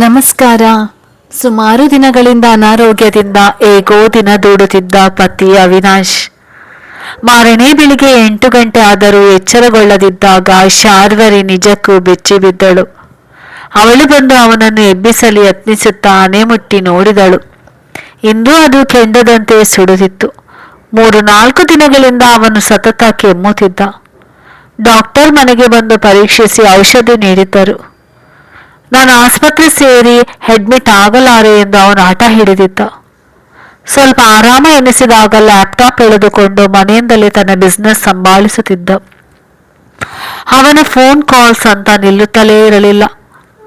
ನಮಸ್ಕಾರ. ಸುಮಾರು ದಿನಗಳಿಂದ ಅನಾರೋಗ್ಯದಿಂದ ಹೇಗೋ ದಿನ ದೂಡುತ್ತಿದ್ದ ಪತಿ ಅವಿನಾಶ್ ಮಾರನೇ ಬೆಳಿಗ್ಗೆ 8 ಗಂಟೆ ಆದರೂ ಎಚ್ಚರಗೊಳ್ಳದಿದ್ದಾಗ ಶಾರ್ವರಿ ನಿಜಕ್ಕೂ ಬೆಚ್ಚಿಬಿದ್ದಳು. ಅವಳು ಬಂದು ಅವನನ್ನು ಎಬ್ಬಿಸಲು ಯತ್ನಿಸುತ್ತಾ ಆನೆ ಮುಟ್ಟಿ ನೋಡಿದಳು. ಇಂದು ಅದು ಕೆಂಡದಂತೆ ಸುಡುತ್ತಿತ್ತು. 3-4 ದಿನಗಳಿಂದ ಅವನು ಸತತ ಕೆಮ್ಮುತ್ತಿದ್ದ. ಡಾಕ್ಟರ್ ಮನೆಗೆ ಬಂದು ಪರೀಕ್ಷಿಸಿ ಔಷಧಿ ನೀಡಿದ್ದರು. ನಾನು ಆಸ್ಪತ್ರೆ ಸೇರಿ ಅಡ್ಮಿಟ್ ಆಗಲಾರೆ ಎಂದು ಅವನು ಹಠ ಹಿಡಿದಿದ್ದ. ಸ್ವಲ್ಪ ಆರಾಮ ಎನಿಸಿದಾಗ ಲ್ಯಾಪ್ಟಾಪ್ ಎಳೆದುಕೊಂಡು ಮನೆಯಿಂದಲೇ ತನ್ನ ಬಿಸ್ನೆಸ್ ಸಂಭಾಳಿಸುತ್ತಿದ್ದ. ಅವನ ಫೋನ್ ಕಾಲ್ಸ್ ಅಂತ ನಿಲ್ಲುತ್ತಲೇ ಇರಲಿಲ್ಲ.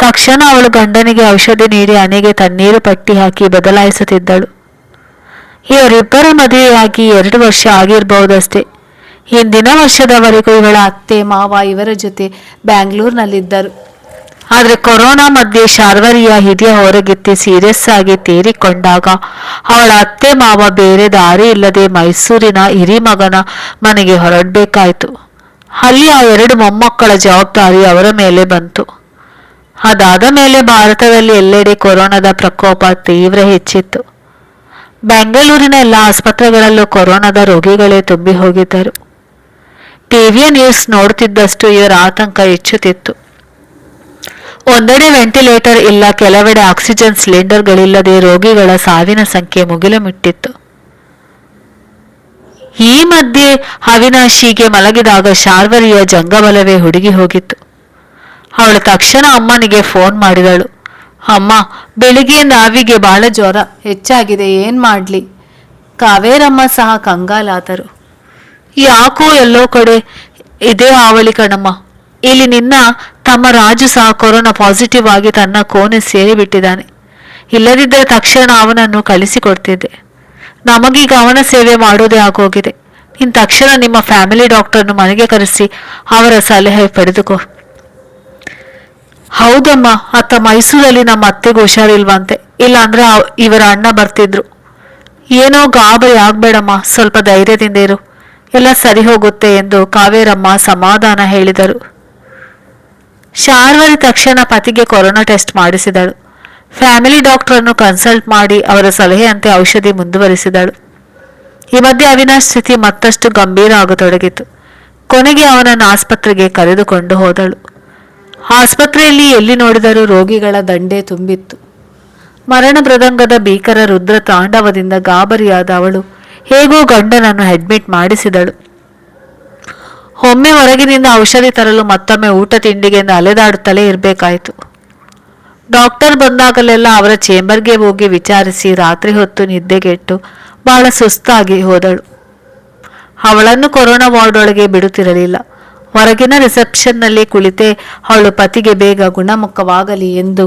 ತಕ್ಷಣ ಅವಳು ಗಂಡನಿಗೆ ಔಷಧಿ ನೀಡಿ ಹಣೆಗೆ ತಣ್ಣೀರು ಪಟ್ಟಿ ಹಾಕಿ ಬದಲಾಯಿಸುತ್ತಿದ್ದಳು. ಇವರಿಬ್ಬರ ಮದುವೆಯಾಗಿ 2 ವರ್ಷ ಆಗಿರಬಹುದಷ್ಟೇ. ಹಿಂದಿನ ವರ್ಷದವರೆಗೂ ಇವಳ ಅತ್ತೆ ಮಾವ ಇವರ ಜೊತೆ ಬ್ಯಾಂಗ್ಳೂರ್ನಲ್ಲಿದ್ದರು. ಆದರೆ ಕೊರೋನಾ ಮಧ್ಯೆ ಶಾರ್ವರಿಯ ಹಿರಿಯ ಹೊರಗೆತ್ತಿ ಸೀರಿಯಸ್ ಆಗಿ ತೀರಿಕೊಂಡಾಗ ಅವಳ ಅತ್ತೆ ಮಾವ ಬೇರೆ ದಾರಿ ಇಲ್ಲದೆ ಮೈಸೂರಿನ ಹಿರಿಮಗನ ಮನೆಗೆ ಹೊರಡಬೇಕಾಯಿತು. ಅಲ್ಲಿ ಆ 2 ಮೊಮ್ಮಕ್ಕಳ ಜವಾಬ್ದಾರಿ ಅವರ ಮೇಲೆ ಬಂತು. ಅದಾದ ಮೇಲೆ ಭಾರತದಲ್ಲಿ ಎಲ್ಲೆಡೆ ಕೊರೋನಾದ ಪ್ರಕೋಪ ತೀವ್ರ ಹೆಚ್ಚಿತ್ತು. ಬೆಂಗಳೂರಿನ ಎಲ್ಲ ಆಸ್ಪತ್ರೆಗಳಲ್ಲೂ ಕೊರೋನಾದ ರೋಗಿಗಳೇ ತುಂಬಿ ಹೋಗಿದ್ದರು. ಟಿವಿಯ ನ್ಯೂಸ್ ನೋಡುತ್ತಿದ್ದಷ್ಟು ಇವರ ಆತಂಕ ಹೆಚ್ಚುತ್ತಿತ್ತು. ಒಂದೆಡೆ ವೆಂಟಿಲೇಟರ್ ಇಲ್ಲ, ಕೆಲವೆಡೆ ಆಕ್ಸಿಜನ್ ಸಿಲಿಂಡರ್ಗಳಿಲ್ಲದೆ ರೋಗಿಗಳ ಸಾವಿನ ಸಂಖ್ಯೆ ಮುಗಿಲು ಮುಟ್ಟಿತ್ತು. ಈ ಮಧ್ಯೆ ಅವಿನಾಶಿಗೆ ಮಲಗಿದಾಗ ಶಾರ್ವರಿಯ ಜಂಗಬಲವೇ ಹುಡುಗಿ ಹೋಗಿತ್ತು. ಅವಳು ತಕ್ಷಣ ಅಮ್ಮನಿಗೆ ಫೋನ್ ಮಾಡಿದಳು. ಅಮ್ಮ, ಬೆಳಿಗ್ಗೆ ನಾವಿಗೆ ಬಹಳ ಜ್ವರ ಹೆಚ್ಚಾಗಿದೆ, ಏನ್ ಮಾಡ್ಲಿ? ಕಾವೇರಮ್ಮ ಸಹ ಕಂಗಾಲಾದರು. ಯಾಕೋ ಎಲ್ಲೋ ಕಡೆ ಇದೇ ಅವಳಿ ಕಣಮ್ಮ. ಇಲ್ಲಿ ನಿನ್ನ ತಮ್ಮ ರಾಜು ಸಹ ಕೊರೋನಾ ಪಾಸಿಟಿವ್ ಆಗಿ ತನ್ನ ಕೋಣೆ ಸೇರಿಬಿಟ್ಟಿದ್ದಾನೆ. ಇಲ್ಲದಿದ್ದರೆ ತಕ್ಷಣ ಅವನನ್ನು ಕಳಿಸಿಕೊಡ್ತಿದ್ದೆ. ನಮಗೀಗ ಅವನ ಸೇವೆ ಮಾಡೋದೇ ಆಗೋಗಿದೆ. ನೀನು ತಕ್ಷಣ ನಿಮ್ಮ ಫ್ಯಾಮಿಲಿ ಡಾಕ್ಟರ್ನು ಮನೆಗೆ ಕರೆಸಿ ಅವರ ಸಲಹೆ ಪಡೆದುಕೋ. ಹೌದಮ್ಮ, ಅತ್ತ ಮೈಸೂರಲ್ಲಿ ನಮ್ಮ ಅತ್ತೆಗೆ ಹುಷಾರಿಲ್ವಂತೆ, ಇಲ್ಲಾಂದ್ರೆ ಇವರ ಅಣ್ಣ ಬರ್ತಿದ್ರು. ಏನೋ ಗಾಬರಿ ಆಗ್ಬೇಡಮ್ಮ, ಸ್ವಲ್ಪ ಧೈರ್ಯದಿಂದ ಇರು, ಎಲ್ಲ ಸರಿ ಹೋಗುತ್ತೆ ಎಂದು ಕಾವೇರಮ್ಮ ಸಮಾಧಾನ ಹೇಳಿದರು. ಶಾರ್ವರಿ ತಕ್ಷಣ ಪತಿಗೆ ಕೊರೋನಾ ಟೆಸ್ಟ್ ಮಾಡಿಸಿದಳು. ಫ್ಯಾಮಿಲಿ ಡಾಕ್ಟರನ್ನು ಕನ್ಸಲ್ಟ್ ಮಾಡಿ ಅವರ ಸಲಹೆಯಂತೆ ಔಷಧಿ ಮುಂದುವರಿಸಿದಳು. ಈ ಮಧ್ಯೆ ಅವಿನಾಶ್ ಸ್ಥಿತಿ ಮತ್ತಷ್ಟು ಗಂಭೀರ ಆಗತೊಡಗಿತು. ಕೊನೆಗೆ ಅವನನ್ನು ಆಸ್ಪತ್ರೆಗೆ ಕರೆದುಕೊಂಡು ಹೋದಳು. ಆಸ್ಪತ್ರೆಯಲ್ಲಿ ಎಲ್ಲಿ ನೋಡಿದರೂ ರೋಗಿಗಳ ದಂಡೇ ತುಂಬಿತ್ತು. ಮರಣ ಮೃದಂಗದ ಭೀಕರ ರುದ್ರ ತಾಂಡವದಿಂದ ಗಾಬರಿಯಾದ ಅವಳು ಹೇಗೋ ಗಂಡನನ್ನು ಅಡ್ಮಿಟ್ ಮಾಡಿಸಿದಳು. ಒಮ್ಮೆ ಹೊರಗಿನಿಂದ ಔಷಧಿ ತರಲು, ಮತ್ತೊಮ್ಮೆ ಊಟ ತಿಂಡಿಗೆ ಅಲೆದಾಡುತ್ತಲೇ ಇರಬೇಕಾಯಿತು. ಡಾಕ್ಟರ್ ಬಂದಾಗಲೆಲ್ಲ ಅವರ ಚೇಂಬರ್ಗೆ ಹೋಗಿ ವಿಚಾರಿಸಿ ರಾತ್ರಿ ಹೊತ್ತು ನಿದ್ದೆಗೆಟ್ಟು ಬಹಳ ಸುಸ್ತಾಗಿ ಹೋದಳು. ಅವಳನ್ನು ಕೊರೋನಾ ವಾರ್ಡ್ ಒಳಗೆ ಬಿಡುತ್ತಿರಲಿಲ್ಲ. ಹೊರಗಿನ ರಿಸೆಪ್ಷನ್ನಲ್ಲಿ ಕುಳಿತೇ ಅವಳು ಪತಿಗೆ ಬೇಗ ಗುಣಮುಖವಾಗಲಿ ಎಂದು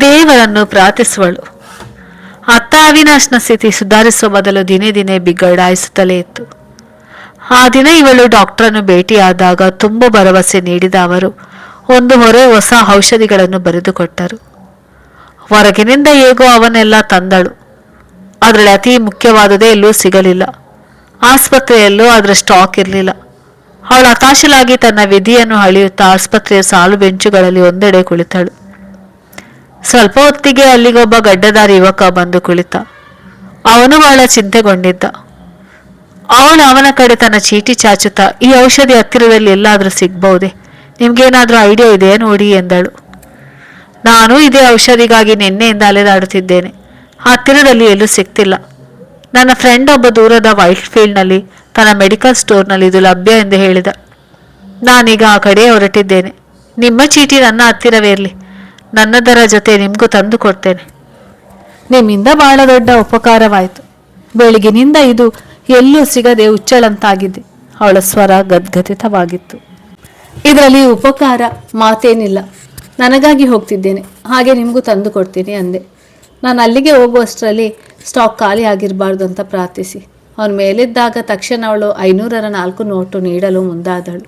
ದೇವರನ್ನು ಪ್ರಾರ್ಥಿಸುವಳು. ಅತ್ತ ಅವಿನಾಶ್ನ ಸ್ಥಿತಿ ಸುಧಾರಿಸುವ ಬದಲು ದಿನೇ ದಿನೇ ಬಿಗಡಾಯಿಸುತ್ತಲೇ ಇತ್ತು. ಆ ದಿನ ಇವಳು ಡಾಕ್ಟರನ್ನು ಭೇಟಿಯಾದಾಗ ತುಂಬ ಭರವಸೆ ನೀಡಿದ ಅವರು ಒಂದು ಹೊಸ ಔಷಧಿಗಳನ್ನು ಬರೆದುಕೊಟ್ಟರು. ಹೊರಗಿನಿಂದ ಹೇಗೋ ಅವನ್ನೆಲ್ಲ ತಂದಳು. ಅದರಲ್ಲಿ ಅತಿ ಮುಖ್ಯವಾದುದೇ ಎಲ್ಲೂ ಸಿಗಲಿಲ್ಲ. ಆಸ್ಪತ್ರೆಯಲ್ಲೂ ಅದರ ಸ್ಟಾಕ್ ಇರಲಿಲ್ಲ. ಅವಳು ಹತಾಶಲಾಗಿ ತನ್ನ ವಿಧಿಯನ್ನು ಅಳೆಯುತ್ತಾ ಆಸ್ಪತ್ರೆಯ ಸಾಲು ಬೆಂಚುಗಳಲ್ಲಿ ಒಂದೆಡೆ ಕುಳಿತಳು. ಸ್ವಲ್ಪ ಹೊತ್ತಿಗೆ ಅಲ್ಲಿಗೊಬ್ಬ ಗಡ್ಡದಾರಿ ಯುವಕ ಬಂದು ಕುಳಿತ. ಅವನು ಬಹಳ ಚಿಂತೆಗೊಂಡಿದ್ದ. ಅವಳು ಅವನ ಕಡೆ ತನ್ನ ಚೀಟಿ ಚಾಚುತ್ತಾ, ಈ ಔಷಧಿ ಹತ್ತಿರದಲ್ಲಿ ಎಲ್ಲಾದರೂ ಸಿಗ್ಬಹುದೇ? ನಿಮ್ಗೇನಾದ್ರೂ ಐಡಿಯಾ ಇದೆಯಾ ನೋಡಿ ಎಂದಳು. ನಾನು ಇದೇ ಔಷಧಿಗಾಗಿ ನಿನ್ನೆಯಿಂದ ಅಲೆದಾಡುತ್ತಿದ್ದೇನೆ. ಹತ್ತಿರದಲ್ಲಿ ಎಲ್ಲೂ ಸಿಗ್ತಿಲ್ಲ. ನನ್ನ ಫ್ರೆಂಡ್ ಒಬ್ಬ ದೂರದ ವೈಟ್ ಫೀಲ್ಡ್ನಲ್ಲಿ ತನ್ನ ಮೆಡಿಕಲ್ ಸ್ಟೋರ್ನಲ್ಲಿ ಇದು ಲಭ್ಯ ಎಂದು ಹೇಳಿದ. ನಾನೀಗ ಆ ಕಡೆ ಹೊರಟಿದ್ದೇನೆ. ನಿಮ್ಮ ಚೀಟಿ ನನ್ನ ಹತ್ತಿರವೇ ಇರಲಿ, ನನ್ನದರ ಜೊತೆ ನಿಮಗೂ ತಂದು ಕೊಡ್ತೇನೆ. ನಿಮ್ಮಿಂದ ಬಹಳ ದೊಡ್ಡ ಉಪಕಾರವಾಯಿತು. ಬೆಳಗಿನಿಂದ ಇದು ಎಲ್ಲೂ ಸಿಗದೆ ಹುಚ್ಚಳಂತಾಗಿದೆ. ಅವಳ ಸ್ವರ ಗದ್ಗದಿತವಾಗಿತ್ತು. ಇದರಲ್ಲಿ ಉಪಕಾರ ಮಾತೇನಿಲ್ಲ. ನನಗಾಗಿ ಹೋಗ್ತಿದ್ದೇನೆ, ಹಾಗೆ ನಿಮಗೂ ತಂದು ಕೊಡ್ತೀನಿ ಅಂದೆ. ನಾನು ಅಲ್ಲಿಗೆ ಹೋಗುವಷ್ಟರಲ್ಲಿ ಸ್ಟಾಕ್ ಖಾಲಿ ಆಗಿರಬಾರ್ದು ಅಂತ ಪ್ರಾರ್ಥಿಸಿ ಅವನ ಮೇಲಿದ್ದಾಗ ತಕ್ಷಣ ಅವಳು 500ರ 4 ನೋಟು ನೀಡಲು ಮುಂದಾದಳು.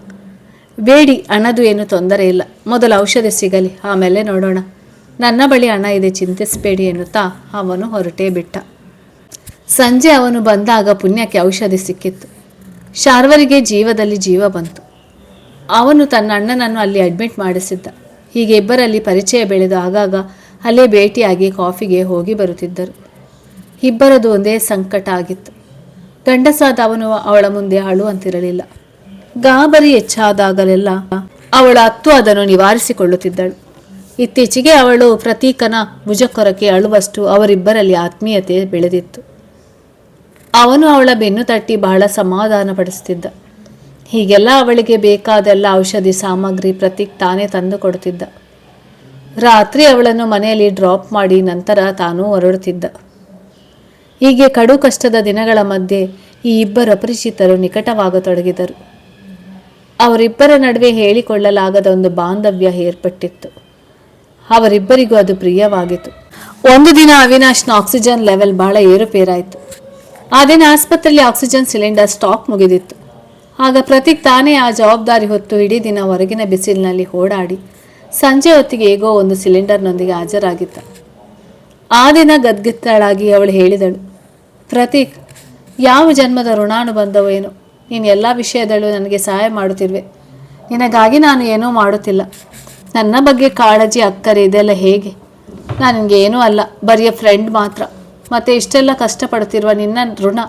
ಬೇಡಿ, ಹಣದು ಏನು ತೊಂದರೆ ಇಲ್ಲ, ಮೊದಲು ಔಷಧಿ ಸಿಗಲಿ, ಆಮೇಲೆ ನೋಡೋಣ. ನನ್ನ ಬಳಿ ಹಣ ಇದೆ, ಚಿಂತಿಸಬೇಡಿ ಎನ್ನುತ್ತಾ ಅವನು ಹೊರಟೇ ಬಿಟ್ಟ. ಸಂಜೆ ಅವನು ಬಂದಾಗ ಪುಣ್ಯಕ್ಕೆ ಔಷಧಿ ಸಿಕ್ಕಿತ್ತು. ಶಾರ್ವರಿಗೆ ಜೀವದಲ್ಲಿ ಜೀವ ಬಂತು. ಅವನು ತನ್ನ ಅಣ್ಣನನ್ನು ಅಲ್ಲಿ ಅಡ್ಮಿಟ್ ಮಾಡಿಸಿದ್ದ. ಹೀಗೆ ಇಬ್ಬರಲ್ಲಿ ಪರಿಚಯ ಬೆಳೆದು ಆಗಾಗ ಅಲ್ಲೇ ಭೇಟಿಯಾಗಿ ಕಾಫಿಗೆ ಹೋಗಿ ಬರುತ್ತಿದ್ದರು. ಇಬ್ಬರದು ಒಂದೇ ಸಂಕಟ ಆಗಿತ್ತು. ಗಂಡಸಾದ ಅವನು ಅವಳ ಮುಂದೆ ಅಳುವಂತಿರಲಿಲ್ಲ. ಗಾಬರಿ ಹೆಚ್ಚಾದಾಗಲೆಲ್ಲ ಅವಳು ಅತ್ತು ಅದನ್ನು ನಿವಾರಿಸಿಕೊಳ್ಳುತ್ತಿದ್ದಳು. ಇತ್ತೀಚೆಗೆ ಅವಳು ಪ್ರತೀಕನ ಮುಜಕೊರಕ್ಕೆ ಅಳುವಷ್ಟು ಅವರಿಬ್ಬರಲ್ಲಿ ಆತ್ಮೀಯತೆ ಬೆಳೆದಿತ್ತು. ಅವನು ಅವಳ ಬೆನ್ನು ತಟ್ಟಿ ಬಹಳ ಸಮಾಧಾನ ಪಡಿಸುತ್ತಿದ್ದ. ಹೀಗೆಲ್ಲ ಅವಳಿಗೆ ಬೇಕಾದೆಲ್ಲ ಔಷಧಿ ಸಾಮಗ್ರಿ ಪ್ರತೀಕ್ ತಾನೇ ತಂದು ಕೊಡುತ್ತಿದ್ದ. ರಾತ್ರಿ ಅವಳನ್ನು ಮನೆಯಲ್ಲಿ ಡ್ರಾಪ್ ಮಾಡಿ ನಂತರ ತಾನೂ ಹೊರಡುತ್ತಿದ್ದ. ಹೀಗೆ ಕಡು ಕಷ್ಟದ ದಿನಗಳ ಮಧ್ಯೆ ಈ ಇಬ್ಬರು ಅಪರಿಚಿತರು ನಿಕಟವಾಗತೊಡಗಿದರು. ಅವರಿಬ್ಬರ ನಡುವೆ ಹೇಳಿಕೊಳ್ಳಲಾಗದ ಒಂದು ಬಾಂಧವ್ಯ ಏರ್ಪಟ್ಟಿತ್ತು. ಅವರಿಬ್ಬರಿಗೂ ಅದು ಪ್ರಿಯವಾಗಿತ್ತು. ಒಂದು ದಿನ ಅವಿನಾಶ್ನ ಆಕ್ಸಿಜನ್ ಲೆವೆಲ್ ಬಹಳ ಏರುಪೇರಾಯಿತು. ಆ ದಿನ ಆಸ್ಪತ್ರೆಯಲ್ಲಿ ಆಕ್ಸಿಜನ್ ಸಿಲಿಂಡರ್ ಸ್ಟಾಕ್ ಮುಗಿದಿತ್ತು. ಆಗ ಪ್ರತೀಕ್ ತಾನೇ ಆ ಜವಾಬ್ದಾರಿ ಹೊತ್ತು ಇಡೀ ದಿನ ಹೊರಗಿನ ಬಿಸಿಲಿನಲ್ಲಿ ಓಡಾಡಿ ಸಂಜೆ ಹೊತ್ತಿಗೆ ಹೇಗೋ ಒಂದು ಸಿಲಿಂಡರ್ನೊಂದಿಗೆ ಹಾಜರಾಗಿದ್ದ. ಆ ದಿನ ಗದ್ಗತ್ತಳಾಗಿ ಅವಳು ಹೇಳಿದಳು, ಪ್ರತೀಕ್, ಯಾವ ಜನ್ಮದ ಋಣಾನುಬಂಧವೋ ಏನೋ, ನೀನು ಎಲ್ಲ ವಿಷಯದಲ್ಲೂ ನನಗೆ ಸಹಾಯ ಮಾಡುತ್ತಿರುವೆ. ನಿನಗಾಗಿ ನಾನು ಏನೂ ಮಾಡುತ್ತಿಲ್ಲ. ನನ್ನ ಬಗ್ಗೆ ಕಾಳಜಿ ಅಕ್ಕರೆ ಇದೆಲ್ಲ ಹೇಗೆ? ನಾನು ನಿನಗೆ ಏನೂ ಅಲ್ಲ, ಬರಿಯ ಫ್ರೆಂಡ್ ಮಾತ್ರ. ಮತ್ತು ಇಷ್ಟೆಲ್ಲ ಕಷ್ಟಪಡುತ್ತಿರುವ ನಿನ್ನ ಋಣ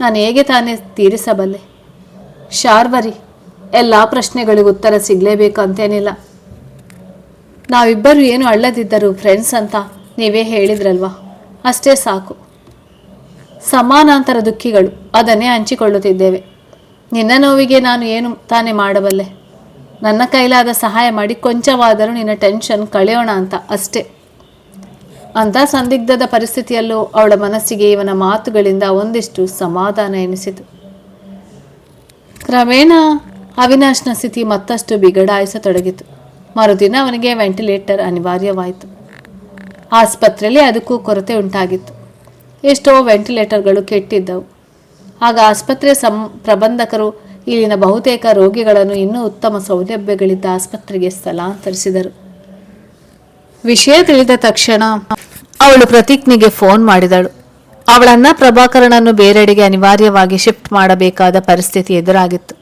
ನಾನು ಹೇಗೆ ತಾನೇ ತೀರಿಸಬಲ್ಲೆ? ಶಾರ್ವರಿ, ಎಲ್ಲ ಪ್ರಶ್ನೆಗಳಿಗೂ ಉತ್ತರ ಸಿಗಲೇಬೇಕು ಅಂತೇನಿಲ್ಲ. ನಾವಿಬ್ಬರು ಏನು ಅಳ್ಳದಿದ್ದರು ಫ್ರೆಂಡ್ಸ್ ಅಂತ ನೀವೇ ಹೇಳಿದ್ರಲ್ವಾ, ಅಷ್ಟೇ ಸಾಕು. ಸಮಾನಾಂತರ ದುಃಖಿಗಳು, ಅದನ್ನೇ ಹಂಚಿಕೊಳ್ಳುತ್ತಿದ್ದೇವೆ. ನಿನ್ನ ನೋವಿಗೆ ನಾನು ಏನು ತಾನೇ ಮಾಡಬಲ್ಲೆ? ನನ್ನ ಕೈಲಾದ ಸಹಾಯ ಮಾಡಿ ಕೊಂಚವಾದರೂ ನಿನ್ನ ಟೆನ್ಷನ್ ಕಳೆಯೋಣ ಅಂತ ಅಷ್ಟೇ. ಅಂಥ ಸಂದಿಗ್ಧದ ಪರಿಸ್ಥಿತಿಯಲ್ಲೂ ಅವಳ ಮನಸ್ಸಿಗೆ ಇವನ ಮಾತುಗಳಿಂದ ಒಂದಿಷ್ಟು ಸಮಾಧಾನ ಎನಿಸಿತು. ಕ್ರಮೇಣ ಅವಿನಾಶ್ನ ಸ್ಥಿತಿ ಮತ್ತಷ್ಟು ಬಿಗಡಾಯಿಸತೊಡಗಿತು. ಮರುದಿನ ಅವನಿಗೆ ವೆಂಟಿಲೇಟರ್ ಅನಿವಾರ್ಯವಾಯಿತು. ಆಸ್ಪತ್ರೆಯಲ್ಲಿ ಅದಕ್ಕೂ ಕೊರತೆ ಉಂಟಾಗಿತ್ತು. ಎಷ್ಟೋ ವೆಂಟಿಲೇಟರ್ಗಳು ಕೆಟ್ಟಿದ್ದವು. ಆಗ ಆಸ್ಪತ್ರೆ ಪ್ರಬಂಧಕರು ಇಲ್ಲಿನ ಬಹುತೇಕ ರೋಗಿಗಳನ್ನು ಇನ್ನೂ ಉತ್ತಮ ಸೌಲಭ್ಯಗಳಿದ್ದ ಆಸ್ಪತ್ರೆಗೆ ಸ್ಥಳಾಂತರಿಸಿದರು. ವಿಷಯ ತಿಳಿದ ತಕ್ಷಣ ಅವಳು ಪ್ರತೀಕ್ನಿಗೆ ಫೋನ್ ಮಾಡಿದಳು. ಅವಳನ್ನ ಪ್ರಭಾಕರನನ್ನು ಬೇರೆಡೆಗೆ ಅನಿವಾರ್ಯವಾಗಿ ಶಿಫ್ಟ್ ಮಾಡಬೇಕಾದ ಪರಿಸ್ಥಿತಿ ಎದುರಾಗಿತ್ತು.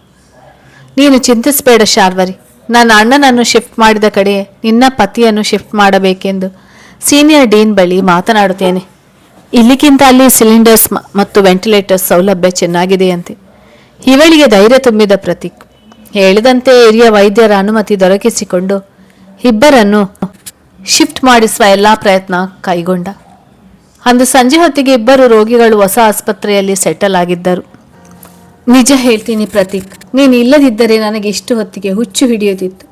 ನೀನು ಚಿಂತಿಸಬೇಡ ಶಾರ್ವರಿ, ನನ್ನ ಅಣ್ಣನನ್ನು ಶಿಫ್ಟ್ ಮಾಡಿದ ಕಡೆ ನಿನ್ನ ಪತಿಯನ್ನು ಶಿಫ್ಟ್ ಮಾಡಬೇಕೆಂದು ಸೀನಿಯರ್ ಡೀನ್ ಬಳಿ ಮಾತನಾಡುತ್ತೇನೆ. ಇಲ್ಲಿಗಿಂತ ಅಲ್ಲಿ ಸಿಲಿಂಡರ್ಸ್ ಮತ್ತು ವೆಂಟಿಲೇಟರ್ಸ್ ಸೌಲಭ್ಯ ಚೆನ್ನಾಗಿದೆಯಂತೆ. ಇವಳಿಗೆ ಧೈರ್ಯ ತುಂಬಿದ ಪ್ರತೀಕ್ ಹೇಳಿದಂತೆ ಹಿರಿಯ ವೈದ್ಯರ ಅನುಮತಿ ದೊರಕಿಸಿಕೊಂಡು ಇಬ್ಬರನ್ನು ಶಿಫ್ಟ್ ಮಾಡಿಸುವ ಎಲ್ಲ ಪ್ರಯತ್ನ ಕೈಗೊಂಡ. ಅಂದು ಸಂಜೆ ಹೊತ್ತಿಗೆ ಇಬ್ಬರು ರೋಗಿಗಳು ಹೊಸ ಆಸ್ಪತ್ರೆಯಲ್ಲಿ ಸೆಟಲ್ ಆಗಿದ್ದರು. ನಿಜ ಹೇಳ್ತೀನಿ ಪ್ರತೀಕ್, ನೀನು ಇಲ್ಲದಿದ್ದರೆ ನನಗೆ ಇಷ್ಟು ಹೊತ್ತಿಗೆ ಹುಚ್ಚು ಹಿಡಿಯುತ್ತಿತ್ತು.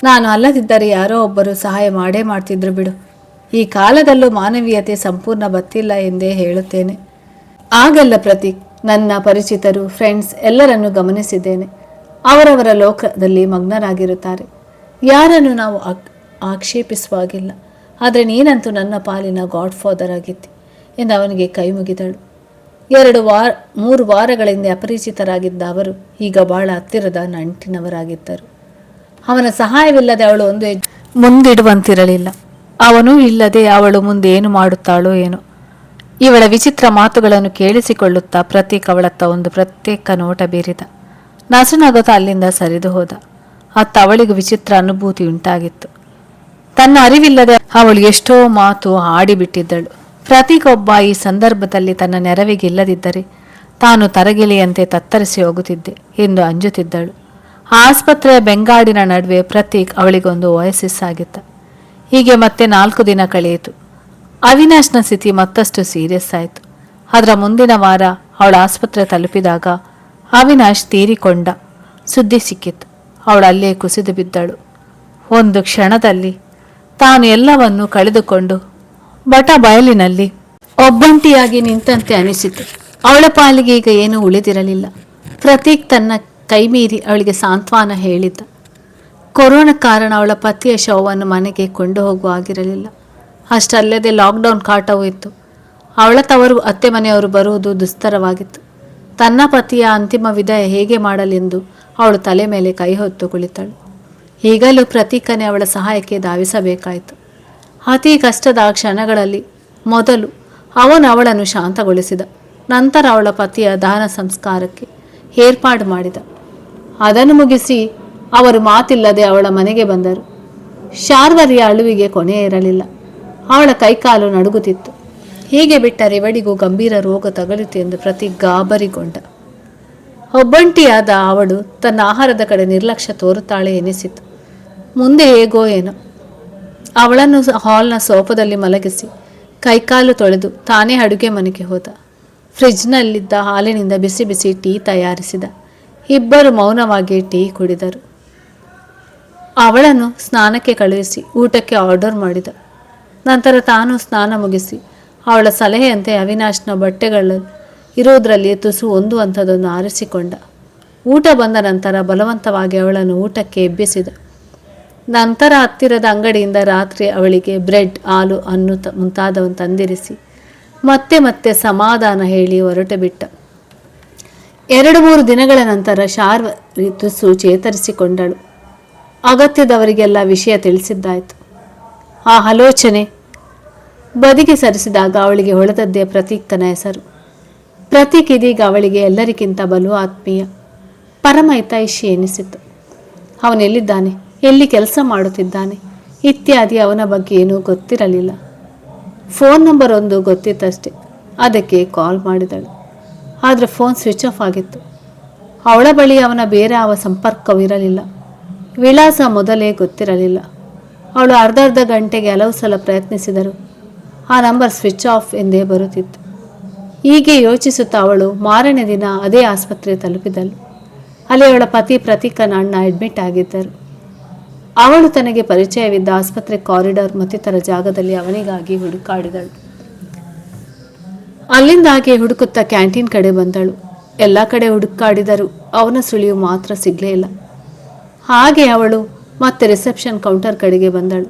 ನಾನು ಅಲ್ಲದಿದ್ದರೆ ಯಾರೋ ಒಬ್ಬರು ಸಹಾಯ ಮಾಡೇ ಮಾಡ್ತಿದ್ರು ಬಿಡು. ಈ ಕಾಲದಲ್ಲೂ ಮಾನವೀಯತೆ ಸಂಪೂರ್ಣ ಬತ್ತಿಲ್ಲ ಎಂದೇ ಹೇಳುತ್ತೇನೆ. ಆಗಲ್ಲ ಪ್ರತೀಕ್, ನನ್ನ ಪರಿಚಿತರು ಫ್ರೆಂಡ್ಸ್ ಎಲ್ಲರನ್ನು ಗಮನಿಸಿದ್ದೇನೆ. ಅವರವರ ಲೋಕದಲ್ಲಿ ಮಗ್ನರಾಗಿರುತ್ತಾರೆ. ಯಾರನ್ನು ನಾವು ಆಕ್ಷೇಪಿಸುವಾಗಿಲ್ಲ. ಆದರೆ ನೀನಂತೂ ನನ್ನ ಪಾಲಿನ ಗಾಡ್ ಫಾದರ್ ಆಗಿದ್ದಿ ಎಂದು ಅವನಿಗೆ ಕೈ ಮುಗಿದಳು. 3 ವಾರಗಳಿಂದ ಅಪರಿಚಿತರಾಗಿದ್ದ ಅವರು ಈಗ ಬಹಳ ಹತ್ತಿರದ ನಂಟಿನವರಾಗಿದ್ದರು. ಅವನ ಸಹಾಯವಿಲ್ಲದೆ ಅವಳು ಒಂದು ಹೆಜ್ಜೆ ಮುಂದಿಡುವಂತಿರಲಿಲ್ಲ. ಅವನೂ ಇಲ್ಲದೆ ಅವಳು ಮುಂದೆ ಏನು ಮಾಡುತ್ತಾಳೋ ಏನೋ. ಇವಳ ವಿಚಿತ್ರ ಮಾತುಗಳನ್ನು ಕೇಳಿಸಿಕೊಳ್ಳುತ್ತಾ ಪ್ರತೀಕ್ ಅವಳತ್ತ ಒಂದು ಪ್ರತ್ಯೇಕ ನೋಟ ಬೀರಿದ. ನಸುನಗುತ್ತಾ ಅಲ್ಲಿಂದ ಸರಿದು ಹೋದ. ಅತ್ತ ಅವಳಿಗೂ ವಿಚಿತ್ರ ಅನುಭೂತಿ ಉಂಟಾಗಿತ್ತು. ತನ್ನ ಅರಿವಿಲ್ಲದೆ ಅವಳು ಎಷ್ಟೋ ಮಾತು ಆಡಿಬಿಟ್ಟಿದ್ದಳು. ಪ್ರತೀಕ್ ಒಬ್ಬ ಈ ಸಂದರ್ಭದಲ್ಲಿ ತನ್ನ ನೆರವಿಗೆ ಇಲ್ಲದಿದ್ದರೆ ತಾನು ತರಗಿಲೆಯಂತೆ ತತ್ತರಿಸಿ ಹೋಗುತ್ತಿದ್ದೆ ಎಂದು ಅಂಜುತ್ತಿದ್ದಳು. ಆಸ್ಪತ್ರೆಯ ಬೆಂಗಾಡಿನ ನಡುವೆ ಪ್ರತೀಕ್ ಅವಳಿಗೊಂದು ಓಯಸಿಸ್ ಆಗಿತ್ತ. ಹೀಗೆ ಮತ್ತೆ 4 ದಿನ ಕಳೆಯಿತು. ಅವಿನಾಶ್ನ ಸ್ಥಿತಿ ಮತ್ತಷ್ಟು ಸೀರಿಯಸ್ ಆಯಿತು. ಅದರ ಮುಂದಿನ ವಾರ ಅವಳು ಆಸ್ಪತ್ರೆ ತಲುಪಿದಾಗ ಅವಿನಾಶ್ ತೀರಿಕೊಂಡ ಸುದ್ದಿ ಸಿಕ್ಕಿತ್ತು. ಅವಳು ಅಲ್ಲೇ ಕುಸಿದು ಬಿದ್ದಳು. ಒಂದು ಕ್ಷಣದಲ್ಲಿ ತಾನು ಎಲ್ಲವನ್ನೂ ಕಳೆದುಕೊಂಡು ಬಟ ಬಯಲಿನಲ್ಲಿ ಒಬ್ಬಂಟಿಯಾಗಿ ನಿಂತಂತೆ ಅನಿಸಿತು. ಅವಳ ಪಾಲಿಗೆ ಈಗ ಏನೂ ಉಳಿದಿರಲಿಲ್ಲ. ಪ್ರತೀಕ್ ತನ್ನ ಕೈಮೀರಿ ಅವಳಿಗೆ ಸಾಂತ್ವನ ಹೇಳಿದ್ದ. ಕೊರೋನಾ ಕಾರಣ ಅವಳ ಪತಿಯ ಶವವನ್ನು ಮನೆಗೆ ಕೊಂಡು ಹೋಗುವ ಆಗಿರಲಿಲ್ಲ. ಅಷ್ಟಲ್ಲದೆ ಲಾಕ್ಡೌನ್ ಕಾಟವೂ ಇತ್ತು. ಅವಳ ತವರು ಅತ್ತೆ ಮನೆಯವರು ಬರುವುದು ದುಸ್ತರವಾಗಿತ್ತು. ತನ್ನ ಪತಿಯ ಅಂತಿಮ ವಿದಾಯ ಹೇಗೆ ಮಾಡಲೆಂದು ಅವಳು ತಲೆ ಮೇಲೆ ಕೈ ಹೊತ್ತು ಕುಳಿತಳು. ಈಗಲೂ ಪ್ರತೀಕನೇ ಅವಳ ಸಹಾಯಕ್ಕೆ ಧಾವಿಸಬೇಕಾಯಿತು. ಅತಿ ಕಷ್ಟದ ಕ್ಷಣಗಳಲ್ಲಿ ಮೊದಲು ಅವನು ಅವಳನ್ನು ಶಾಂತಗೊಳಿಸಿದ. ನಂತರ ಅವಳ ಪತಿಯ ದಹನ ಸಂಸ್ಕಾರಕ್ಕೆ ಏರ್ಪಾಡು ಮಾಡಿದ. ಅದನ್ನು ಮುಗಿಸಿ ಅವರು ಮಾತಿಲ್ಲದೆ ಅವಳ ಮನೆಗೆ ಬಂದರು. ಶಾರ್ವರಿಯ ಅಳುವಿಗೆ ಕೊನೆ ಇರಲಿಲ್ಲ. ಅವಳ ಕೈಕಾಲು ನಡುಗುತ್ತಿತ್ತು. ಹೀಗೆ ಬಿಟ್ಟರೆ ಇವಳಿಗೂ ಗಂಭೀರ ರೋಗ ತಗಲಿತು ಎಂದು ಪ್ರತೀಕ್ ಗಾಬರಿಗೊಂಡ. ಒಬ್ಬಂಟಿಯಾದ ಅವಳು ತನ್ನ ಆಹಾರದ ಕಡೆ ನಿರ್ಲಕ್ಷ್ಯ ತೋರುತ್ತಾಳೆ ಎನಿಸಿತು. ಮುಂದೆ ಹೇಗೋ ಏನೋ. ಅವಳನ್ನು ಹಾಲ್ನ ಸೋಫಾದಲ್ಲಿ ಮಲಗಿಸಿ ಕೈಕಾಲು ತೊಳೆದು ತಾನೇ ಅಡುಗೆ ಮನೆಗೆ ಹೋದ. ಫ್ರಿಜ್ನಲ್ಲಿದ್ದ ಹಾಲಿನಿಂದ ಬಿಸಿ ಬಿಸಿ ಟೀ ತಯಾರಿಸಿದ. ಇಬ್ಬರು ಮೌನವಾಗಿ ಟೀ ಕುಡಿದರು. ಅವಳನ್ನು ಸ್ನಾನಕ್ಕೆ ಕಳುಹಿಸಿ ಊಟಕ್ಕೆ ಆರ್ಡರ್ ಮಾಡಿದ. ನಂತರ ತಾನು ಸ್ನಾನ ಮುಗಿಸಿ ಅವಳ ಸಲಹೆಯಂತೆ ಅವಿನಾಶ್ನ ಬಟ್ಟೆಗಳು ಇರುವುದರಲ್ಲಿ ತುಸು ಒಂದು ಅಂಥದ್ದನ್ನು ಆರಿಸಿಕೊಂಡ. ಊಟ ಬಂದ ನಂತರ ಬಲವಂತವಾಗಿ ಅವಳನ್ನು ಊಟಕ್ಕೆ ಎಬ್ಬಿಸಿದ. ನಂತರ ಹತ್ತಿರದ ಅಂಗಡಿಯಿಂದ ರಾತ್ರಿ ಅವಳಿಗೆ ಬ್ರೆಡ್, ಹಾಲು, ಹಣ್ಣು ಮುಂತಾದವನ್ನು ತಂದಿರಿಸಿ ಮತ್ತೆ ಮತ್ತೆ ಸಮಾಧಾನ ಹೇಳಿ ಹೊರಟು ಬಿಟ್ಟ. 2-3 ದಿನಗಳ ನಂತರ ಶಾರ್ವರಿ ತುಸು ಚೇತರಿಸಿಕೊಂಡಳು. ಅಗತ್ಯದವರಿಗೆಲ್ಲ ವಿಷಯ ತಿಳಿಸಿದ್ದಾಯಿತು. ಆ ಆಲೋಚನೆ ಬದಿಗೆ ಸರಿಸಿದಾಗ ಅವಳಿಗೆ ಹೊಳೆದದ್ದೇ ಪ್ರತೀಕನ ಹೆಸರು. ಪ್ರತೀಕ್ ಇದೀಗ ಅವಳಿಗೆ ಎಲ್ಲರಿಗಿಂತ ಬಲು ಆತ್ಮೀಯ, ಪರಮ ಹಿತೈಷಿ ಎನಿಸಿತು. ಅವನೆಲ್ಲಿದ್ದಾನೆ, ಎಲ್ಲಿ ಕೆಲಸ ಮಾಡುತ್ತಿದ್ದಾನೆ ಇತ್ಯಾದಿ ಅವನ ಬಗ್ಗೆ ಏನೂ ಗೊತ್ತಿರಲಿಲ್ಲ. ಫೋನ್ ನಂಬರ್ ಒಂದು ಗೊತ್ತಿತ್ತಷ್ಟೆ. ಅದಕ್ಕೆ ಕಾಲ್ ಮಾಡಿದಳು. ಆದರೆ ಫೋನ್ ಸ್ವಿಚ್ ಆಫ್ ಆಗಿತ್ತು. ಅವಳ ಬಳಿ ಅವನ ಬೇರೆ ಯಾವ ಸಂಪರ್ಕವಿರಲಿಲ್ಲ. ವಿಳಾಸ ಮೊದಲೇ ಗೊತ್ತಿರಲಿಲ್ಲ. ಅವಳು ಅರ್ಧ ಗಂಟೆಗೆ ಹಲವು ಸಲ ಪ್ರಯತ್ನಿಸಿದರು. ಆ ನಂಬರ್ ಸ್ವಿಚ್ ಆಫ್ ಎಂದೇ ಬರುತ್ತಿತ್ತು. ಹೀಗೆ ಯೋಚಿಸುತ್ತಾ ಅವಳು ಮಾರನೇ ದಿನ ಅದೇ ಆಸ್ಪತ್ರೆ ತಲುಪಿದಳು. ಅಲ್ಲಿ ಅವಳ ಪತಿ ಪ್ರತೀಕನ ಅಣ್ಣ ಅಡ್ಮಿಟ್ ಆಗಿದ್ದರು. ಅವಳು ತನಗೆ ಪರಿಚಯವಿದ್ದ ಆಸ್ಪತ್ರೆ ಕಾರಿಡಾರ್ ಮತ್ತಿತರ ಜಾಗದಲ್ಲಿ ಅವನಿಗಾಗಿ ಹುಡುಕಾಡಿದಳು. ಅಲ್ಲಿಂದಾಗಿ ಹುಡುಕುತ್ತಾ ಕ್ಯಾಂಟೀನ್ ಕಡೆ ಬಂದಳು. ಎಲ್ಲ ಕಡೆ ಹುಡುಕಾಡಿದರೂ ಅವನ ಸುಳಿವು ಮಾತ್ರ ಸಿಗಲೇ ಇಲ್ಲ. ಹಾಗೆ ಅವಳು ಮತ್ತೆ ರಿಸೆಪ್ಷನ್ ಕೌಂಟರ್ ಕಡೆಗೆ ಬಂದಳು.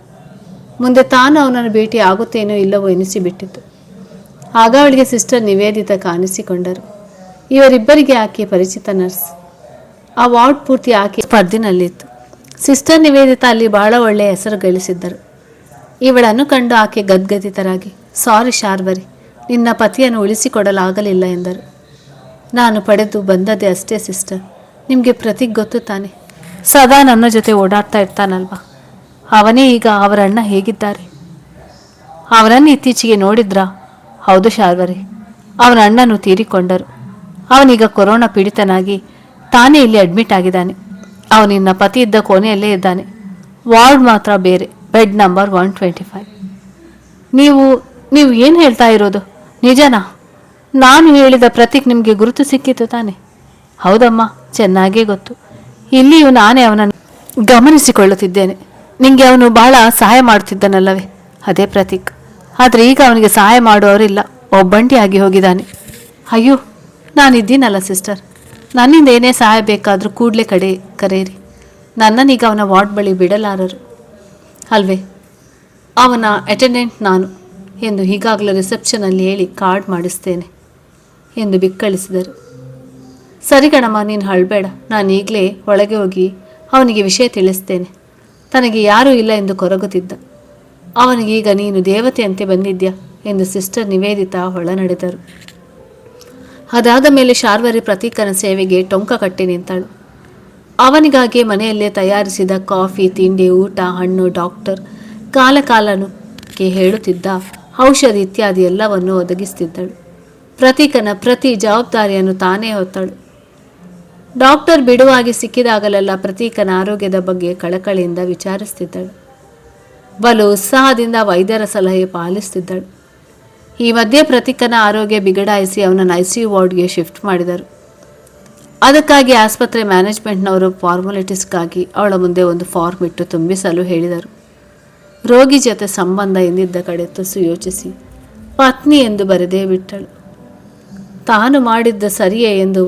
ಮುಂದೆ ತಾನು ಅವನನ್ನು ಭೇಟಿ ಆಗುತ್ತೇನೋ ಇಲ್ಲವೋ ಎನಿಸಿಬಿಟ್ಟಿತು. ಆಗ ಅವಳಿಗೆ ಸಿಸ್ಟರ್ ನಿವೇದಿತ ಕಾಣಿಸಿಕೊಂಡರು. ಇವರಿಬ್ಬರಿಗೆ ಆಕೆ ಪರಿಚಿತ ನರ್ಸ್. ಆ ವಾರ್ಡ್ ಪೂರ್ತಿ ಆಕೆ ಸ್ಪರ್ಧಿನಲ್ಲಿತ್ತು. ಸಿಸ್ಟರ್ ನಿವೇದಿತ ಅಲ್ಲಿ ಬಹಳ ಒಳ್ಳೆಯ ಹೆಸರು ಗಳಿಸಿದ್ದರು. ಇವಳನ್ನು ಕಂಡು ಆಕೆ ಗದ್ಗದಿತರಾಗಿ, ಸಾರಿ ಶಾರ್ವರಿ, ನಿನ್ನ ಪತಿಯನ್ನು ಉಳಿಸಿಕೊಡಲಾಗಲಿಲ್ಲ ಎಂದರು. ನಾನು ಪಡೆದು ಬಂದದ್ದೇ ಅಷ್ಟೇ ಸಿಸ್ಟರ್. ನಿಮಗೆ ಪ್ರತೀಕ್ ಗೊತ್ತು ತಾನೆ, ಸದಾ ನನ್ನ ಜೊತೆ ಓಡಾಡ್ತಾ ಇರ್ತಾನಲ್ವಾ? ಅವನೇ ಈಗ ಅವರ ಅಣ್ಣ ಹೇಗಿದ್ದಾರೆ? ಅವರನ್ನು ಇತ್ತೀಚೆಗೆ ನೋಡಿದ್ರಾ? ಹೌದು ಶಾರ್ವರಿ, ಅವನ ಅಣ್ಣನು ತೀರಿಕೊಂಡರು. ಅವನೀಗ ಕೊರೋನಾ ಪೀಡಿತನಾಗಿ ತಾನೇ ಇಲ್ಲಿ ಅಡ್ಮಿಟ್ ಆಗಿದ್ದಾನೆ. ಅವನಿನ್ನ ಪತಿ ಇದ್ದ ಕೋಣೆಯಲ್ಲೇ ಇದ್ದಾನೆ. ವಾರ್ಡ್ ಮಾತ್ರ ಬೇರೆ, ಬೆಡ್ ನಂಬರ್ 125. ನೀವು ಏನು ಹೇಳ್ತಾ ಇರೋದು? ನಿಜನಾ? ನಾನು ಹೇಳಿದ ಪ್ರತೀಕ್ ನಿಮಗೆ ಗುರುತು ಸಿಕ್ಕಿತು ತಾನೆ? ಹೌದಮ್ಮ, ಚೆನ್ನಾಗೇ ಗೊತ್ತು. ಇಲ್ಲಿಯೂ ನಾನೇ ಅವನನ್ನು ಗಮನಿಸಿಕೊಳ್ಳುತ್ತಿದ್ದೇನೆ. ನಿಮಗೆ ಅವನು ಬಹಳ ಸಹಾಯ ಮಾಡುತ್ತಿದ್ದನಲ್ಲವೇ? ಅದೇ ಪ್ರತೀಕ್. ಆದರೆ ಈಗ ಅವನಿಗೆ ಸಹಾಯ ಮಾಡುವವರಿಲ್ಲ, ಒಬ್ಬಂಟಿಯಾಗಿ ಹೋಗಿದ್ದಾನೆ. ಅಯ್ಯೋ, ನಾನಿದ್ದೀನಲ್ಲ ಸಿಸ್ಟರ್, ನನ್ನಿಂದ ಏನೇ ಸಹಾಯ ಬೇಕಾದರೂ ಕೂಡಲೇ ಕರೆಯಿರಿ. ನನ್ನನ್ನೀಗ ಅವನ ವಾರ್ಡ್ ಬಳಿ ಬಿಡಲಾರರು ಅಲ್ವೇ? ಅವನ ಅಟೆಂಡೆಂಟ್ ನಾನು ಎಂದು ಈಗಾಗಲೇ ರಿಸೆಪ್ಷನಲ್ಲಿ ಹೇಳಿ ಕಾರ್ಡ್ ಮಾಡಿಸ್ತೇನೆ ಎಂದು ಬಿಕ್ಕಳಿಸಿದರು. ಸರಿ ಕಣಮ್ಮ, ನೀನು ಅಳಬೇಡ. ನಾನು ಈಗಲೇ ಒಳಗೆ ಹೋಗಿ ಅವನಿಗೆ ವಿಷಯ ತಿಳಿಸ್ತೇನೆ. ತನಗೆ ಯಾರೂ ಇಲ್ಲ ಎಂದು ಕೊರಗುತ್ತಿದ್ದ. ಅವನಿಗೀಗ ನೀನು ದೇವತೆಯಂತೆ ಬಂದಿದ್ಯಾ ಎಂದು ಸಿಸ್ಟರ್ ನಿವೇದಿತಾ ಹೊಳ ನಡೆದರು. ಅದಾದ ಮೇಲೆ ಶಾರ್ವರಿ ಪ್ರತೀಕನ ಸೇವೆಗೆ ಟೊಂಕ ಕಟ್ಟಿ ನಿಂತಳು. ಅವನಿಗಾಗಿ ಮನೆಯಲ್ಲೇ ತಯಾರಿಸಿದ ಕಾಫಿ, ತಿಂಡಿ, ಊಟ, ಹಣ್ಣು, ಡಾಕ್ಟರ್ ಕಾಲಕ್ಕೆ ಹೇಳುತ್ತಿದ್ದ ಔಷಧಿ ಇತ್ಯಾದಿ ಎಲ್ಲವನ್ನು ಒದಗಿಸುತ್ತಿದ್ದಳು. ಪ್ರತೀಕನ ಪ್ರತಿ ಜವಾಬ್ದಾರಿಯನ್ನು ತಾನೇ ಹೊತ್ತಳು. ಡಾಕ್ಟರ್ ಬಿಡುವಾಗಿ ಸಿಕ್ಕಿದಾಗಲೆಲ್ಲ ಪ್ರತೀಕನ ಆರೋಗ್ಯದ ಬಗ್ಗೆ ಕಳಕಳಿಯಿಂದ ವಿಚಾರಿಸುತ್ತಿದ್ದಳು. ಬಲು ಉತ್ಸಾಹದಿಂದ ವೈದ್ಯರ ಸಲಹೆ ಪಾಲಿಸುತ್ತಿದ್ದಳು. ಈ ಮಧ್ಯೆ ಪ್ರತೀಕನ ಆರೋಗ್ಯ ಬಿಗಡಾಯಿಸಿ ಅವನನ್ನು ICU ವಾರ್ಡ್ಗೆ ಶಿಫ್ಟ್ ಮಾಡಿದರು. ಅದಕ್ಕಾಗಿ ಆಸ್ಪತ್ರೆ ಮ್ಯಾನೇಜ್ಮೆಂಟ್ನವರು ಫಾರ್ಮಾಲಿಟೀಸ್ಗಾಗಿ ಅವಳ ಮುಂದೆ ಒಂದು ಫಾರ್ಮ್ ಇಟ್ಟು ತುಂಬಿಸಲು ಹೇಳಿದರು. ರೋಗಿ ಜೊತೆ ಸಂಬಂಧ ಎಂದಿದ್ದ ಕಡೆ ತುಸು ಯೋಚಿಸಿ ಪತ್ನಿ ಎಂದು ಬರೆದೇ ಬಿಟ್ಟಳು. ತಾನು ಮಾಡಿದ್ದ ಸರಿಯೇ ಎಂದು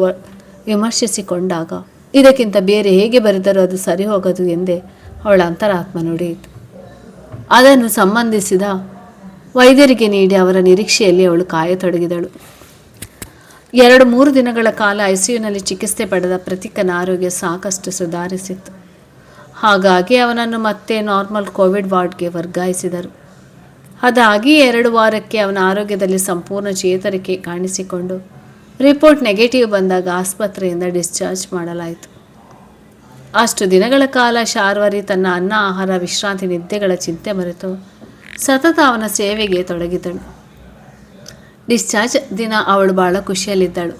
ವಿಮರ್ಶಿಸಿಕೊಂಡಾಗ ಇದಕ್ಕಿಂತ ಬೇರೆ ಹೇಗೆ ಬರೆದರೂ ಅದು ಸರಿ ಹೋಗದು ಎಂದೇ ಅವಳ ಅಂತರಾತ್ಮ ನುಡಿಯಿತು. ಅದನ್ನು ಸಂಬಂಧಿಸಿದ ವೈದ್ಯರಿಗೆ ನೀಡಿ ಅವರ ನಿರೀಕ್ಷೆಯಲ್ಲಿ ಅವಳು ಕಾಯತೊಡಗಿದಳು. 2-3 ದಿನಗಳ ಕಾಲ ICUನಲ್ಲಿ ಚಿಕಿತ್ಸೆ ಪಡೆದ ಪ್ರತೀಕನ ಆರೋಗ್ಯ ಸಾಕಷ್ಟು ಸುಧಾರಿಸಿತ್ತು. ಹಾಗಾಗಿ ಅವನನ್ನು ಮತ್ತೆ ನಾರ್ಮಲ್ ಕೋವಿಡ್ ವಾರ್ಡ್ಗೆ ವರ್ಗಾಯಿಸಿದರು. ಅದಾಗಿ 2 ವಾರಕ್ಕೆ ಅವನ ಆರೋಗ್ಯದಲ್ಲಿ ಸಂಪೂರ್ಣ ಚೇತರಿಕೆ ಕಾಣಿಸಿಕೊಂಡು ರಿಪೋರ್ಟ್ ನೆಗೆಟಿವ್ ಬಂದಾಗ ಆಸ್ಪತ್ರೆಯಿಂದ ಡಿಸ್ಚಾರ್ಜ್ ಮಾಡಲಾಯಿತು. ಅಷ್ಟು ದಿನಗಳ ಕಾಲ ಶಾರ್ವರಿ ತನ್ನ ಅನ್ನ ಆಹಾರ ವಿಶ್ರಾಂತಿ ನಿದ್ದೆಗಳ ಚಿಂತೆ ಮರೆತು ಸತತ ಅವನ ಸೇವೆಗೆ ತೊಡಗಿದಳು. ಡಿಸ್ಚಾರ್ಜ್ ದಿನ ಅವಳು ಭಾಳ ಖುಷಿಯಲ್ಲಿದ್ದಳು.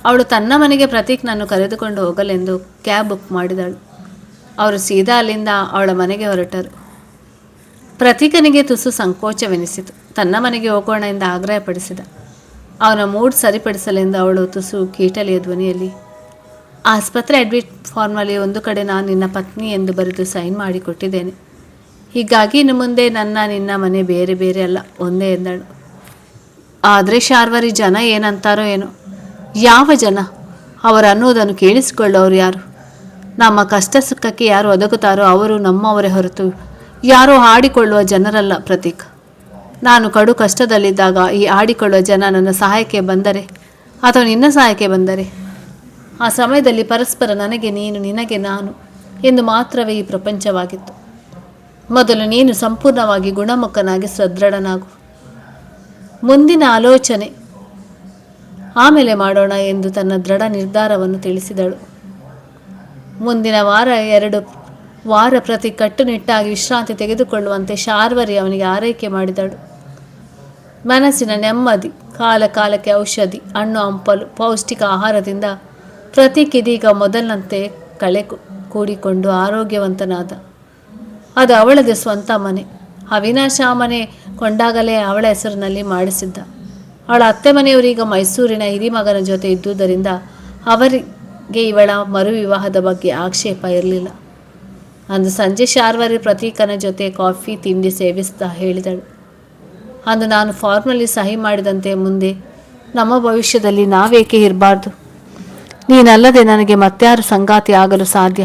ಅವಳು ತನ್ನ ಮನೆಗೆ ಪ್ರತೀಕ್ನನ್ನು ಕರೆದುಕೊಂಡು ಹೋಗಲೆಂದು ಕ್ಯಾಬ್ ಬುಕ್ ಮಾಡಿದಳು. ಅವರು ಸೀದಾ ಅಲ್ಲಿಂದ ಅವಳ ಮನೆಗೆ ಹೊರಟರು. ಪ್ರತೀಕನಿಗೆ ತುಸು ಸಂಕೋಚವೆನಿಸಿತು. ತನ್ನ ಮನೆಗೆ ಹೋಗೋಣ ಎಂದು ಆಗ್ರಹಪಡಿಸಿದ. ಅವನ ಮೂಡ್ ಸರಿಪಡಿಸಲೆಂದು ಅವಳು ತುಸು ಕೀಟಲಿಯ ಧ್ವನಿಯಲ್ಲಿ, ಆಸ್ಪತ್ರೆ ಅಡ್ಮಿಟ್ ಫಾರ್ಮಲ್ಲಿ ಒಂದು ಕಡೆ ನಾನು ನಿನ್ನ ಪತ್ನಿ ಎಂದು ಬರೆದು ಸೈನ್ ಮಾಡಿ ಕೊಟ್ಟಿದ್ದೇನೆ. ಹೀಗಾಗಿ ಇನ್ನು ಮುಂದೆ ನಿನ್ನ ಮನೆ ಬೇರೆ ಬೇರೆ ಅಲ್ಲ, ಒಂದೇ ಎಂದಳು. ಆದರೆ ಶಾರ್ವರಿ, ಜನ ಏನಂತಾರೋ ಏನೋ. ಯಾವ ಜನ? ಅವರು ಅನ್ನೋದನ್ನು ಕೇಳಿಸಿಕೊಳ್ಳೋರು ಯಾರು? ನಮ್ಮ ಕಷ್ಟ ಸುಖಕ್ಕೆ ಯಾರು ಒದಗುತ್ತಾರೋ ಅವರು ನಮ್ಮವರೇ ಹೊರತು ಯಾರೋ ಆಡಿಕೊಳ್ಳುವ ಜನರಲ್ಲ ಪ್ರತೀಕ್. ನಾನು ಕಡು ಕಷ್ಟದಲ್ಲಿದ್ದಾಗ ಈ ಆಡಿಕೊಳ್ಳುವ ಜನ ನನ್ನ ಸಹಾಯಕ್ಕೆ ಬಂದರೆ ಅಥವಾ ನಿನ್ನ ಸಹಾಯಕ್ಕೆ ಬಂದರೆ, ಆ ಸಮಯದಲ್ಲಿ ಪರಸ್ಪರ ನನಗೆ ನೀನು, ನಿನಗೆ ನಾನು ಎಂದು ಮಾತ್ರವೇ ಈ ಪ್ರಪಂಚವಾಗಿತ್ತು. ಮೊದಲು ನೀನು ಸಂಪೂರ್ಣವಾಗಿ ಗುಣಮುಖನಾಗಿ ಸದೃಢನಾಗು. ಮುಂದಿನ ಆಲೋಚನೆ ಆಮೇಲೆ ಮಾಡೋಣ ಎಂದು ತನ್ನ ದೃಢ ನಿರ್ಧಾರವನ್ನು ತಿಳಿಸಿದಳು. ಮುಂದಿನ 2 ವಾರ ಪ್ರತಿ ಕಟ್ಟುನಿಟ್ಟಾಗಿ ವಿಶ್ರಾಂತಿ ತೆಗೆದುಕೊಳ್ಳುವಂತೆ ಶಾರ್ವರಿ ಅವನಿಗೆ ಆರೈಕೆ ಮಾಡಿದಳು. ಮನಸ್ಸಿನ ನೆಮ್ಮದಿ, ಕಾಲ ಕಾಲಕ್ಕೆ ಔಷಧಿ, ಹಣ್ಣು ಹಂಪಲು, ಪೌಷ್ಟಿಕ ಆಹಾರದಿಂದ ಪ್ರತೀಕ್ ಇದೀಗ ಮೊದಲಿನಂತೆ ಕಳೆ ಕೂಡಿಕೊಂಡು ಆರೋಗ್ಯವಂತನಾದ. ಅದು ಅವಳದೇ ಸ್ವಂತ ಮನೆ. ಅವಿನಾಶ್ ಆ ಮನೆ ಕೊಂಡಾಗಲೇ ಅವಳ ಹೆಸರಿನಲ್ಲಿ ಮಾಡಿಸಿದ್ದ. ಅವಳ ಅತ್ತೆ ಮನೆಯವರೀಗ ಮೈಸೂರಿನ ಹಿರಿಮಗನ ಜೊತೆ ಇದ್ದುದರಿಂದ ಅವರಿಗೆ ಇವಳ ಮರು ವಿವಾಹದ ಬಗ್ಗೆ ಆಕ್ಷೇಪ ಇರಲಿಲ್ಲ. ಅಂದು ಸಂಜೆ ಶಾರ್ವರಿ ಪ್ರತೀಕನ ಜೊತೆ ಕಾಫಿ ತಿಂಡಿ ಸೇವಿಸ್ತಾ ಹೇಳಿದಳು, ಅಂದು ನಾನು ಫಾರ್ಮಲ್ಲಿ ಸಹಿ ಮಾಡಿದಂತೆ ಮುಂದೆ ನಮ್ಮ ಭವಿಷ್ಯದಲ್ಲಿ ನಾವೇಕೆ ಇರಬಾರ್ದು? ನೀನಲ್ಲದೆ ನನಗೆ ಮತ್ತಾರು ಸಂಗಾತಿ ಆಗಲು ಸಾಧ್ಯ?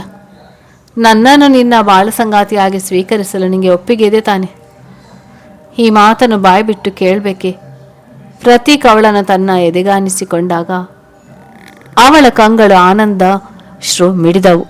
ನನ್ನನ್ನು ನಿನ್ನ ಬಾಳ ಸಂಗಾತಿಯಾಗಿ ಸ್ವೀಕರಿಸಲು ನಿನಗೆ ಒಪ್ಪಿಗೆ ಇದೆ ತಾನೆ? ಈ ಮಾತನ್ನು ಬಾಯ್ಬಿಟ್ಟು ಕೇಳಬೇಕೆ? ಪ್ರತೀಕ್ ಅವಳನ್ನು ತನ್ನ ಎದೆಗಾನಿಸಿಕೊಂಡಾಗ ಅವಳ ಕಂಗಳು ಆನಂದ ಶ್ರು ಮಿಡಿದವು.